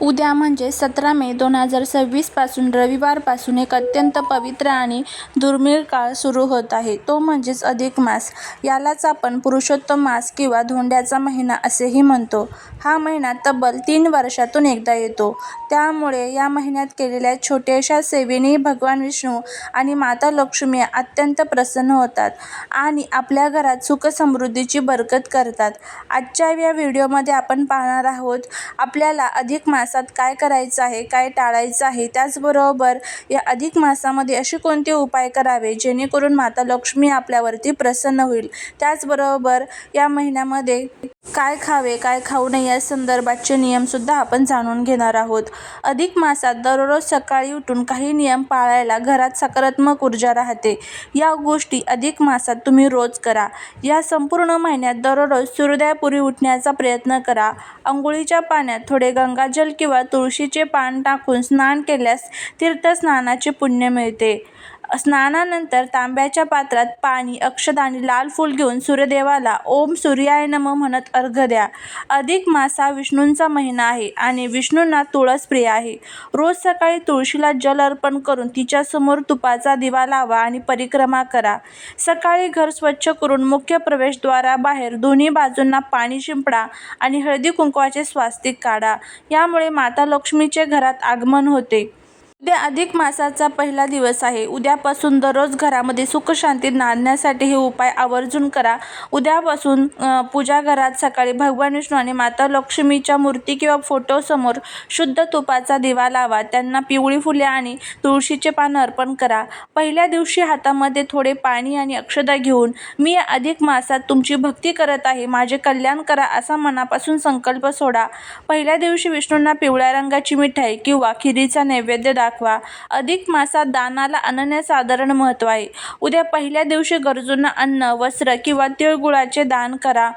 उद्या म्हणजे 17 मे 2026 पासून रविवारपासून एक अत्यंत पवित्र आणि दुर्मिळ काळ सुरू होत आहे. तो म्हणजेच अधिक मास. यालाच आपण पुरुषोत्तम मास किंवा धोंड्याचा महिना असेही म्हणतो. हा महिना तब्बल 3 वर्षातून एकदा येतो. त्यामुळे या महिन्यात केलेल्या छोट्याशा सेवेने भगवान विष्णू आणि माता लक्ष्मी अत्यंत प्रसन्न होतात आणि आपल्या घरात सुख-समृद्धीची बरकत करतात. आजच्या या व्हिडिओमध्ये आपण पाहणार आहोत आपल्याला अधिक मासात काय करायचं आहे, काय टाळायचं आहे, त्याचबरोबर या अधिक मासामध्ये असे कोणते उपाय करावे जेणेकरून माता लक्ष्मी आपल्यावरती प्रसन्न होईल. त्याचबरोबर या महिन्यामध्ये काय खावे, काय खाऊ नये या संदर्भाचे नियमसुद्धा आपण जाणून घेणार आहोत. अधिक मासात दररोज सकाळी उठून काही नियम पाळायला घरात सकारात्मक ऊर्जा राहते. या गोष्टी अधिक मासात तुम्ही रोज करा. या संपूर्ण महिन्यात दररोज सूर्योदयापूर्वी उठण्याचा प्रयत्न करा. अंघोळीच्या पाण्यात थोडे गंगाजल किंवा तुळशीचे पान टाकून स्नान केल्यास तीर्थस्नानाचे पुण्य मिळते. स्नानानंतर तांब्याच्या पात्रात पाणी, अक्षत आणि लाल फूल घेऊन सूर्यदेवाला ओम सूर्याय नमः म्हणत अर्घ्य द्या. अधिक मास हा विष्णूंचा महिना आहे आणि विष्णूंना तुळस प्रिय आहे. रोज सकाळी तुळशीला जल अर्पण करून तिच्यासमोर तुपाचा दिवा लावा आणि परिक्रमा करा. सकाळी घर स्वच्छ करून मुख्य प्रवेशद्वाराबाहेर दोन्ही बाजूंना पाणी शिंपडा आणि हळदी कुंकवाचे स्वास्तिक काढा. यामुळे माता लक्ष्मीचे घरात आगमन होते. उद्या अधिक मासाचा पहिला दिवस आहे. उद्यापासून दररोज घरामध्ये सुख-शांती नांदण्यासाठी हे उपाय आवर्जून करा. उद्यापासून पूजा घरात सकाळी भगवान विष्णू आणि माता लक्ष्मीच्या मूर्ती किंवा फोटोसमोर शुद्ध तुपाचा दिवा लावा. त्यांना पिवळी फुले आणि तुळशीचे पान अर्पण करा. पहिल्या दिवशी हातामध्ये थोडे पाणी आणि अक्षता घेऊन मी या अधिक मासात तुमची भक्ती करत आहे, माझे कल्याण करा असा मनापासून संकल्प सोडा. पहिल्या दिवशी विष्णूंना पिवळ्या रंगाची मिठाई किंवा खिरीचा नैवेद्य दाखवा. अधिक मासात दानाला अनन्यसाधारण महत्त्व आहे. उद्या पहिल्या दिवशी गरजूंना अन्न, वस्त्र किंवा तिळगुळाचे दान करा.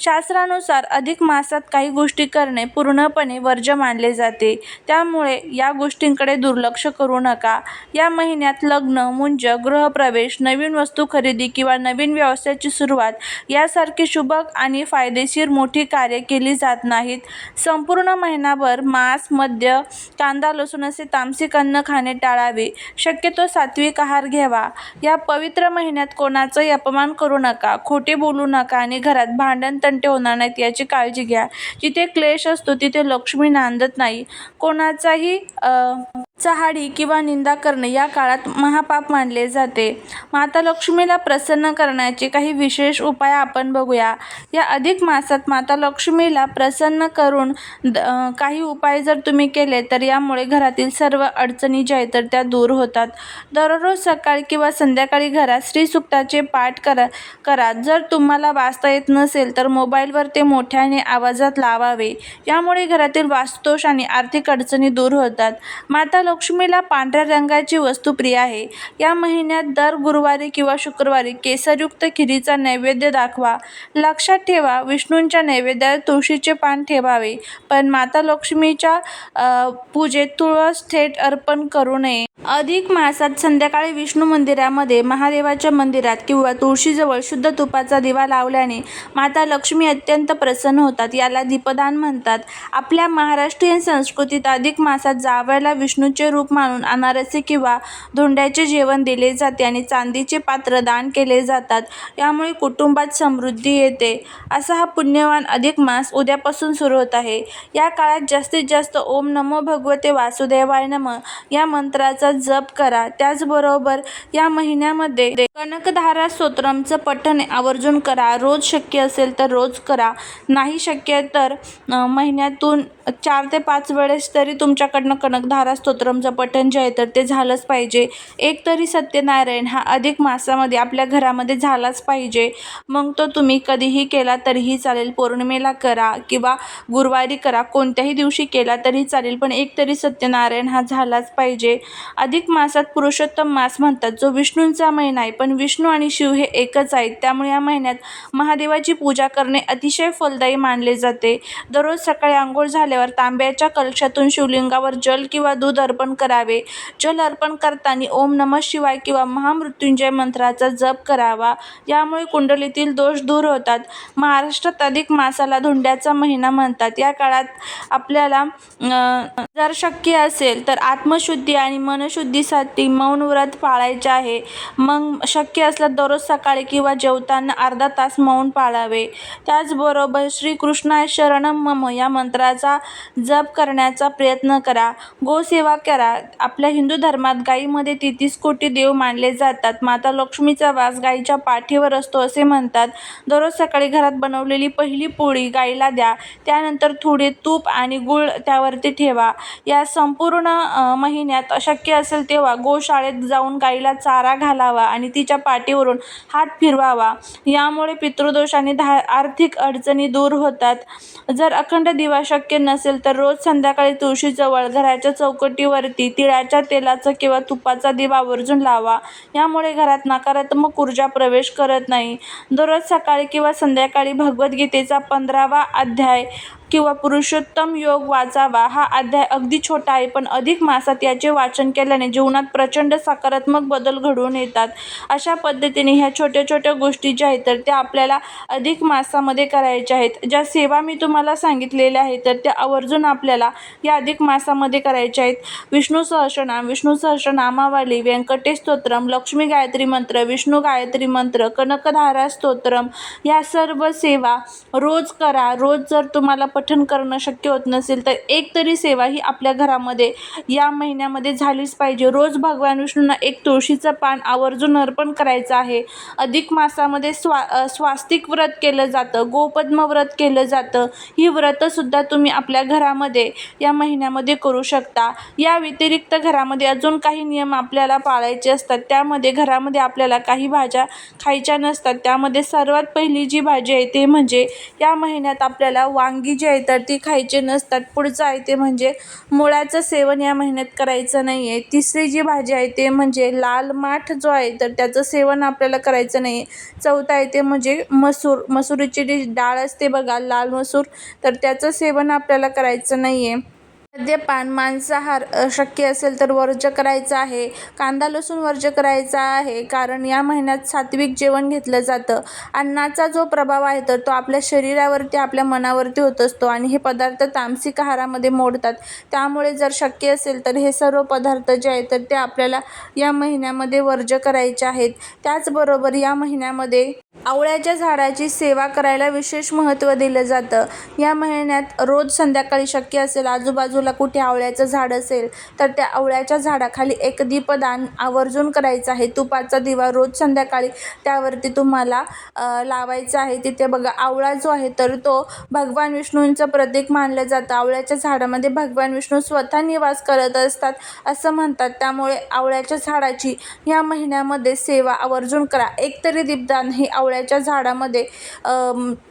शास्त्रानुसार अधिक मासात काही गोष्टी करणे पूर्णपणे वर्ज्य मानले जाते. त्यामुळे या गोष्टींकडे दुर्लक्ष करू नका. या महिन्यात लग्न, मुंज, गृहप्रवेश, नवीन वस्तू खरेदी किंवा नवीन व्यवसायाची सुरुवात यासारखी शुभ आणि फायदेशीर मोठी कार्ये केली जात नाहीत. संपूर्ण महिनाभर मांस, मद्य, कांदा, लसूण असे तामसिक अन्न खाणे टाळावे. शक्यतो सात्विक आहार घ्यावा. या पवित्र महिन्यात कोणाचाही अपमान करू नका, खोटे बोलू नका आणि घरात भांडण तंटे होणार नाहीत याची काळजी घ्या. जिथे क्लेश असतो तिथे लक्ष्मी नांदत नाही. कोणाचाही चहाडी किंवा निंदा करणे या काळात महापाप मानले जाते. माता लक्ष्मीला प्रसन्न करण्याचे काही विशेष उपाय आपण बघूया. या अधिक मासात माता लक्ष्मीला प्रसन्न करून काही उपाय जर तुम्ही केले तर यामुळे घरातील सर्व अडचणी ज्या आहेत तर त्या दूर होतात. दररोज सकाळी किंवा संध्याकाळी घरात श्रीसूक्ताचे पाठ करा. जर तुम्हाला वाचता येत नसेल तर मोबाईलवर ते मोठ्याने आवाजात लावावे. यामुळे घरातील वास्तुदोष आणि आर्थिक अडचणी दूर होतात. माता लक्ष्मीला पांढऱ्या रंगाची वस्तू प्रिय आहे. या महिन्यात दर गुरुवारी किंवा शुक्रवारी केसरयुक्त खिरीचा नैवेद्य दाखवा. लक्षात ठेवा, विष्णूंच्या नैवेद्यात तुळशीचे पान ठेवावे, पण माता लक्ष्मीच्या पूजेत तुळस थेट अर्पण करू नये. अधिक मासात संध्याकाळी विष्णू मंदिरामध्ये, महादेवाच्या मंदिरात किंवा तुळशीजवळ शुद्ध तुपाचा दिवा लावल्याने माता लक्ष्मी अत्यंत प्रसन्न होतात. याला दीपदान म्हणतात. आपल्या महाराष्ट्रीयन संस्कृतीत अधिक मासात जावयाला विष्णूचे रूप मानून अनारसे किंवा धोंड्याचे जेवण दिले जाते आणि चांदीचे पात्र दान केले जातात. यामुळे कुटुंबात समृद्धी येते. असा हा पुण्यवान अधिक मास उद्यापासून सुरू होत आहे. या काळात जास्तीत जास्त ओम नमो भगवते वासुदेवाय नमः या मंत्राचा जप करा. त्याचबरोबर या महिन्यामध्ये कनकधारा स्तोत्रमचं पठण आवर्जून करा. रोज शक्य असेल तर रोज करा, नाही शक्य तर महिन्यातून 4 ते 5 वेळेस तरी तुमच्याकडनं कनकधारा स्तोत्रमचं पठण जे आहे तर ते झालंच पाहिजे. एक तरी सत्यनारायण हा अधिक मासामध्ये आपल्या घरामध्ये झालाच पाहिजे. मग तो तुम्ही कधीही केला तरीही चालेल. पौर्णिमेला करा किंवा गुरुवारी करा, कोणत्याही दिवशी केला तरी चालेल, पण एक तरी सत्यनारायण हा झालाच पाहिजे. अधिक मासात पुरुषोत्तम मास म्हणतात, जो विष्णूंचा महिना आहे. पण विष्णू आणि शिव हे एकच आहेत. त्यामुळे या महिन्यात महादेवाची पूजा करणे अतिशय फलदायी मानले जाते. दररोज सकाळी आंघोळ झाल्यावर तांब्याच्या कलशातून शिवलिंगावर जल किंवा दूध अर्पण अर्पण करावे. जल अर्पण करताना ओम नमः शिवाय किंवा महामृत्युंजय मंत्राचा जप करावा. यामुळे कुंडलीतील दोष दूर होतात. महाराष्ट्रात अधिक मासाला धोंड्याचा महिना म्हणतात. या काळात आपल्याला जर शक्य असेल तर आत्मशुद्धी आणि मनशुद्धीसाठी मौन व्रत पाळायचे आहे. मग शक्य असल्यास दररोज सकाळी किंवा जेवताना अर्धा तास मौन पाळावे. त्याचबरोबर श्रीकृष्णाय शरणम मम या मंत्राचा जप करण्याचा प्रयत्न करा. गोसेवा करा. आपल्या हिंदू धर्मात गायीमध्ये 33 कोटी देव मानले जातात. माता लक्ष्मीचा वास गायीच्या पाठीवर असतो असे म्हणतात. दररोज सकाळी घरात बनवलेली पहिली पोळी गायीला द्या. त्यानंतर थोडे तूप आणि गूळ त्यावरती ठेवा. या संपूर्ण महिन्यात शक्य असेल तेव्हा गोशाळेत जाऊन गायीला चारा घालावा आणि तिच्या पाठीवरून हात फिरवावा. यामुळे पितृदोष आणि आर्थिक अडचणी दूर होतात. जर अखंड दिवा शक्य नसेल तर रोज संध्याकाळी तुळशीजवळ घराच्या चौकटीवरती तिळाच्या तेलाचा किंवा तुपाचा दिवा आवर्जून लावा. यामुळे घरात नकारात्मक ऊर्जा प्रवेश करत नाही. दररोज सकाळी किंवा संध्याकाळी भगवद्गीतेचा 15वा अध्याय किंवा पुरुषोत्तम योग वाचावा. हा अध्याय अगदी छोटा आहे, पण अधिक मासात याचे वाचन केल्याने जीवनात प्रचंड सकारात्मक बदल घडून येतात. अशा पद्धतीने ह्या छोट्या छोट्या गोष्टी ज्या आहेत तर त्या आपल्याला अधिक मासामध्ये करायच्या आहेत. ज्या सेवा मी तुम्हाला सांगितलेल्या आहेत तर त्या आवर्जून आपल्याला या अधिक मासामध्ये करायच्या आहेत. विष्णू सहस्रनाम, विष्णू सहस्रनामावली, व्यंकटेश स्तोत्रम, लक्ष्मी गायत्री मंत्र, विष्णू गायत्री मंत्र, कनकधारा स्तोत्रम या सर्व सेवा रोज करा. रोज जर तुम्हाला पठण करणं शक्य होत नसेल तर एक तरी सेवा ही आपल्या घरामध्ये या महिन्यामध्ये झालीच पाहिजे. रोज भगवान विष्णूंना एक तुळशीचं पान आवर्जून अर्पण करायचं आहे. अधिक मासामध्ये स्वास्तिक व्रत केलं जातं, गोपद्म व्रत केलं जातं. ही व्रतंसुद्धा तुम्ही आपल्या घरामध्ये या महिन्यामध्ये करू शकता. या व्यतिरिक्त घरामध्ये अजून काही नियम आपल्याला पाळायचे असतात. त्यामध्ये घरामध्ये आपल्याला काही भाज्या खायच्या नसतात. त्यामध्ये सर्वात पहिली जी भाजी आहे ते म्हणजे या महिन्यात आपल्याला वांगी जी आहे तर ती खायचे नसतात. पुढचं आहे ते म्हणजे मुळाचं सेवन या महिन्यात करायचं नाही आहे. तिसरी जी भाजी आहे ते म्हणजे लाल माठ जो आहे तर त्याचं सेवन आपल्याला करायचं नाही आहे. चौथं आहे ते म्हणजे मसुरीची जी डाळ असते बघा, लाल मसूर, तर त्याचं सेवन आपल्याला करायचं नाही आहे. मद्यपान, मांसाहार शक्य असेल तर वर्ज्य करायचं आहे. कांदा लसूण वर्ज्य करायचा आहे, कारण या महिन्यात सात्विक जेवण घेतलं जातं. अन्नाचा जो प्रभाव आहे तर तो आपल्या शरीरावरती, आपल्या मनावरती होत असतो आणि हे पदार्थ तामसिक आहारामध्ये मोडतात. त्यामुळे जर शक्य असेल तर हे सर्व पदार्थ जे आहेत तर ते आपल्याला या महिन्यामध्ये वर्ज्य करायचे आहेत. त्याचबरोबर या महिन्यामध्ये आवळ्याच्या झाडाची सेवा करायला विशेष महत्त्व दिलं जातं. या महिन्यात रोज संध्याकाळी शक्य असेल आजूबाजूला कुठे आवळ्याचं झाड असेल तर त्या आवळ्याच्या झाडाखाली एक दीपदान आवर्जून करायचं आहे. तुपाचा दिवा रोज संध्याकाळी त्यावरती तुम्हाला लावायचा आहे. तिथे बघा आवळा जो आहे तर तो भगवान विष्णूंचं प्रतीक मानलं जातं. आवळ्याच्या झाडामध्ये भगवान विष्णू स्वतः निवास करत असतात असं म्हणतात. त्यामुळे आवळ्याच्या झाडाची या महिन्यामध्ये सेवा आवर्जून करा. एकतरी दीपदान हे आवळ्याच्या झाडामध्ये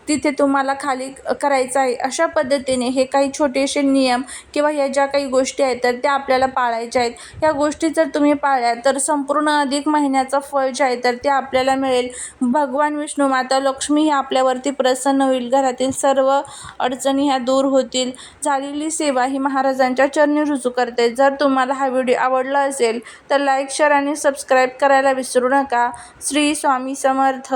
तिथे तुम्हाला खाली करायचं आहे. अशा पद्धतीने हे काही छोटेसे नियम किंवा ह्या ज्या काही गोष्टी आहेत तर त्या आपल्याला पाळायच्या आहेत. ह्या गोष्टी जर तुम्ही पाळल्या तर संपूर्ण अधिक महिन्याचं फळ जे आहे तर ते आपल्याला मिळेल. भगवान विष्णू, माता लक्ष्मी ही आपल्यावरती प्रसन्न होईल. घरातील सर्व अडचणी ह्या दूर होतील. झालेली सेवा ही महाराजांच्या चरणी रुजू करते. जर तुम्हाला हा व्हिडिओ आवडला असेल तर लाईक, शेअर आणि सबस्क्राईब करायला विसरू नका. श्री स्वामी समर्थ.